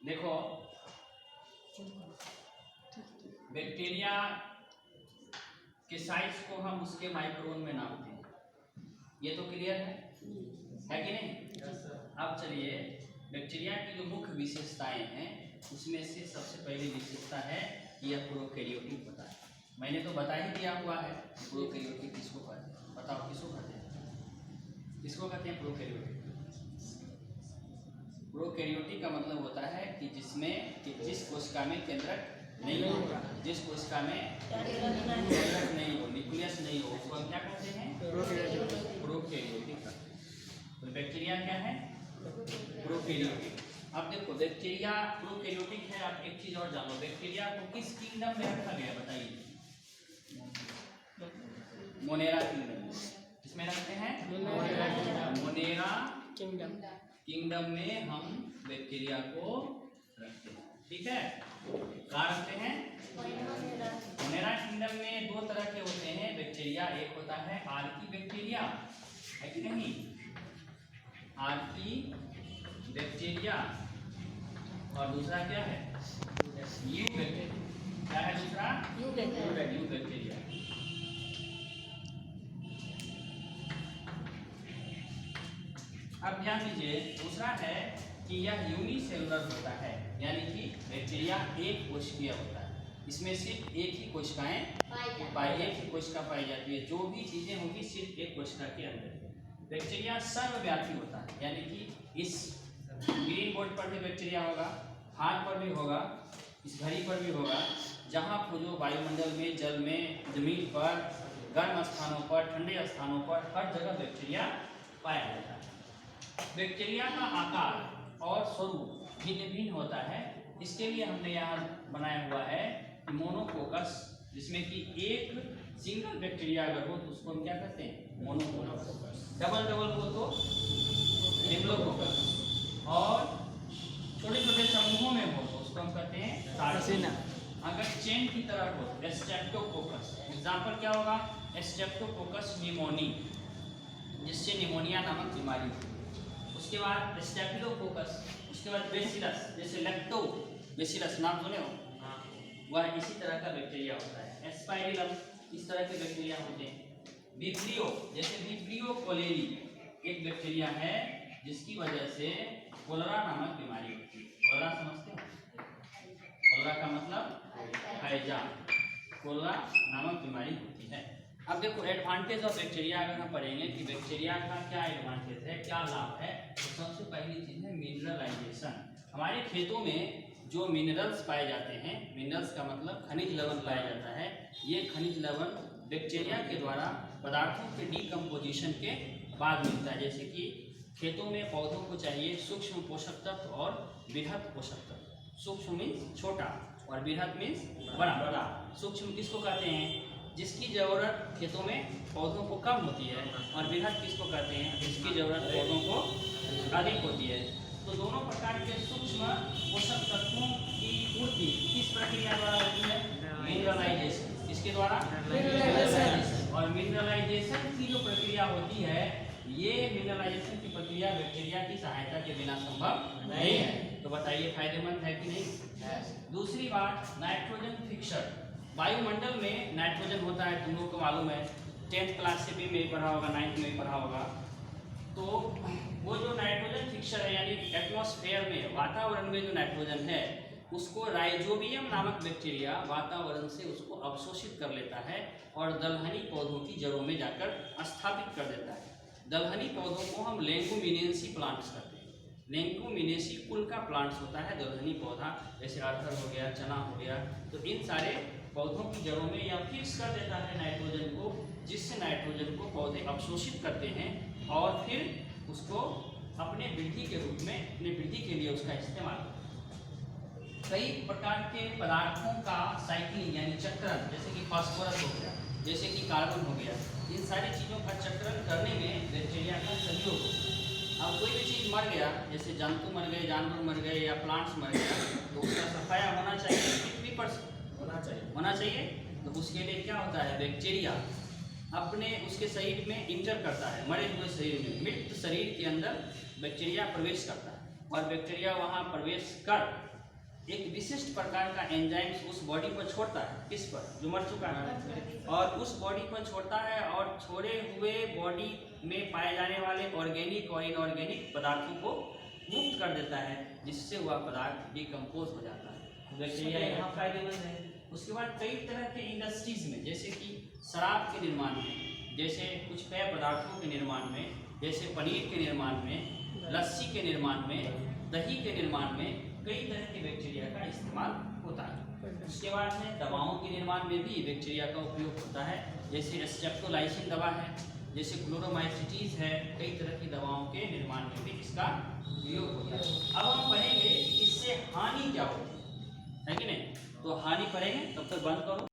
देखो बैक्टीरिया के साइज को हम उसके माइक्रोन में नापते हैं, ये तो क्लियर है कि नहीं? अब चलिए बैक्टीरिया की जो मुख्य विशेषताएं हैं उसमें से सबसे पहली विशेषता है कि यह प्रोकैरियोटिक होता है। मैंने तो बता ही दिया हुआ है प्रोकैरियोटिक किसको कहते हैं, बताओ किसको कहते हैं? किसको कहते हैं प्रोकैरियोटिक? प्रोकैरियोटिक का मतलब होता है कि जिस कोशिका में केंद्रक नहीं होगा, जिस कोशिका में केंद्रक नहीं हो, न्यूक्लियस नहीं हो, उसको हम क्या कहते हैं? प्रोकैरियोटिक। तो बैक्टीरिया क्या है? प्रोकैरियोटिक। अब देखो बैक्टीरिया प्रोकैरियोटिक है। आप एक चीज और जान लो, बैक्टीरिया को किस किंगडम में रखा गया बताइए? मोनेरा किंगडम में। किसमें रखते हैं? मोनेरा किंगडम में हम बैक्टीरिया को रखते हैं, ठीक है? कहाँ रखते हैं? मोनेरा किंगडम में दो तरह के होते हैं बैक्टीरिया। एक होता है आर्की बैक्टीरिया, है कि नहीं? Archie bacteria. और दूसरा क्या है? You bacteria. क्या है दूसरा? You bacteria. अब ध्यान दीजिए, दूसरा है कि यह यूनिसेलुलर होता है, यानी कि बैक्टीरिया एक कोशिकीय होता है। इसमें सिर्फ एक ही कोशिकाएं एक ही कोशिका पाई जाती है। जो भी चीजें होंगी सिर्फ एक कोशिका के अंदर। बैक्टीरिया सर्वव्यापी होता है, यानी कि इस ग्रीन बोर्ड पर भी बैक्टीरिया होगा, हाथ पर भी होगा, इस घड़ी पर भी होगा। जहाँ खोजो वायुमंडल में, जल में, जमीन पर, गर्म स्थानों पर, ठंडे स्थानों पर, हर जगह बैक्टीरिया पाया जाता है। बैक्टीरिया का आकार और स्वरूप भिन्न भिन्न होता है। इसके लिए हमने यहाँ बनाया हुआ है मोनोकोकस, जिसमें कि एक सिंगल बैक्टीरिया अगर हो तो उसको हम क्या कहते हैं? मोनोकोकस। डबल हो तो डिप्लोकोकस, और छोटे छोटे समूहों में हो तो उसको हम कहते हैं सार्सिना। अगर चेन की तरह हो स्ट्रेप्टोकोकस। एग्जाम्पल क्या होगा? स्ट्रेप्टोकोकस निमोनी, जिससे निमोनिया नामक बीमारी होती है। उसके बाद स्टेफिलोकोकस, उसके बाद बेसिलस, जैसे लैक्टो बेसिलस नाम सुने हो, वह इसी तरह का बैक्टीरिया होता है। एस्पाइरिलम, इस तरह के बैक्टीरिया होते हैं। विब्रियो, जैसे विब्रियो कोलेरी एक बैक्टीरिया है जिसकी वजह से कोलरा नामक बीमारी होती है। कोलरा समझते हो? कोलरा का मतलब हैजा, कोलरा नामक बीमारी होती है। अब देखो एडवांटेज ऑफ बैक्टीरिया अगर हम पढ़ेंगे कि बैक्टीरिया का क्या एडवांटेज है, क्या लाभ है, तो सबसे पहली चीज है मिनरलाइजेशन। हमारे खेतों में जो मिनरल्स पाए जाते हैं, मिनरल्स का मतलब खनिज लवण पाया जाता है, ये खनिज लवण बैक्टीरिया के द्वारा पदार्थों के डीकम्पोजिशन के बाद मिलता है। जैसे कि खेतों में पौधों को चाहिए सूक्ष्म पोषक तत्व और बृहद पोषक तत्व। सूक्ष्म मीन्स छोटा और बृहद मीन्स बड़ा। सूक्ष्म किसको कहते हैं? जिसकी ज़रूरत खेतों में पौधों को कम होती है, और बृहद किसको कहते हैं? जिसकी ज़रूरत पौधों को अधिक होती है। तो दोनों प्रकार के सूक्ष्म पोषक तत्वों की पूर्ति किस प्रक्रिया द्वारा होती है? मिनरलाइजेशन। किसके द्वारा? और मिनरलाइजेशन की जो प्रक्रिया होती है, ये मिनरलाइजेशन की प्रक्रिया बैक्टीरिया की सहायता के बिना संभव नहीं है। तो बताइए फायदेमंद है कि नहीं? दूसरी बात, नाइट्रोजन फिक्सर। वायुमंडल में नाइट्रोजन होता है, तुम लोग को मालूम है, 10th क्लास से भी में पढ़ा होगा, 9th में भी पढ़ा होगा। तो वो जो नाइट्रोजन फिक्सर है, यानी एटमॉस्फेयर में, वातावरण में जो नाइट्रोजन है, उसको राइजोबियम नामक बैक्टीरिया वातावरण से उसको अवशोषित कर लेता है और दलहनी पौधों की जड़ों में जाकर स्थापित कर देता है। दलहनी पौधों को हम लेगुमिनेसी प्लांट्स कहते हैं। लेगुमिनेसी कुल का प्लांट्स होता है दलहनी पौधा, जैसे अरहर हो गया, चना हो गया। तो इन सारे पौधों की जड़ों में यह फिक्स कर देता है नाइट्रोजन को, जिससे नाइट्रोजन को पौधे अवशोषित करते हैं और फिर उसको अपने वृद्धि के रूप में, अपने वृद्धि के लिए उसका इस्तेमाल करते हैं। कई प्रकार के पदार्थों का साइक्लिंग यानी चक्रण, जैसे कि फास्फोरस हो गया, जैसे कि कार्बन हो गया, इन सारी चीज़ों का चक्रण करने में बैक्टीरिया का सहयोग होता है। अब कोई भी चीज़ मर गया, जैसे जंतु मर गए, जानवर मर गए या प्लांट्स मर गया, तो उसका सफाया होना चाहिए, 50% होना चाहिए। तो उसके लिए क्या होता है? बैक्टीरिया अपने उसके शरीर में इंटर करता है, मरे हुए शरीर में, मृत शरीर के अंदर बैक्टीरिया प्रवेश करता है और बैक्टीरिया वहाँ प्रवेश कर एक विशिष्ट प्रकार का एंजाइम्स उस बॉडी पर छोड़ता है। किस पर? जो मर चुका है, और उस बॉडी पर छोड़ता है और छोड़े हुए बॉडी में पाए जाने वाले ऑर्गेनिक और इनऑर्गेनिक पदार्थों को मुक्त कर देता है, जिससे वह पदार्थ डिकम्पोज हो जाता है। बैक्टीरिया यहाँ फायदेमंद है। उसके बाद कई तरह के इंडस्ट्रीज में, जैसे कि शराब के निर्माण में, जैसे कुछ पेय पदार्थों के निर्माण में, जैसे पनीर के निर्माण में, लस्सी के निर्माण में, दही के निर्माण में कई तरह के बैक्टीरिया का इस्तेमाल होता है। उसके बाद में दवाओं के निर्माण में भी बैक्टीरिया का उपयोग होता है, जैसे स्ट्रेप्टोलाइसिन दवा है, जैसे क्लोरोमाइसिटीज है, कई तरह की दवाओं के निर्माण में भी इसका उपयोग होता है। अब हम पढ़ेंगे इससे हानि क्या होती है कि नहीं, तो हानि पढ़ेंगे। तब तक बंद करो।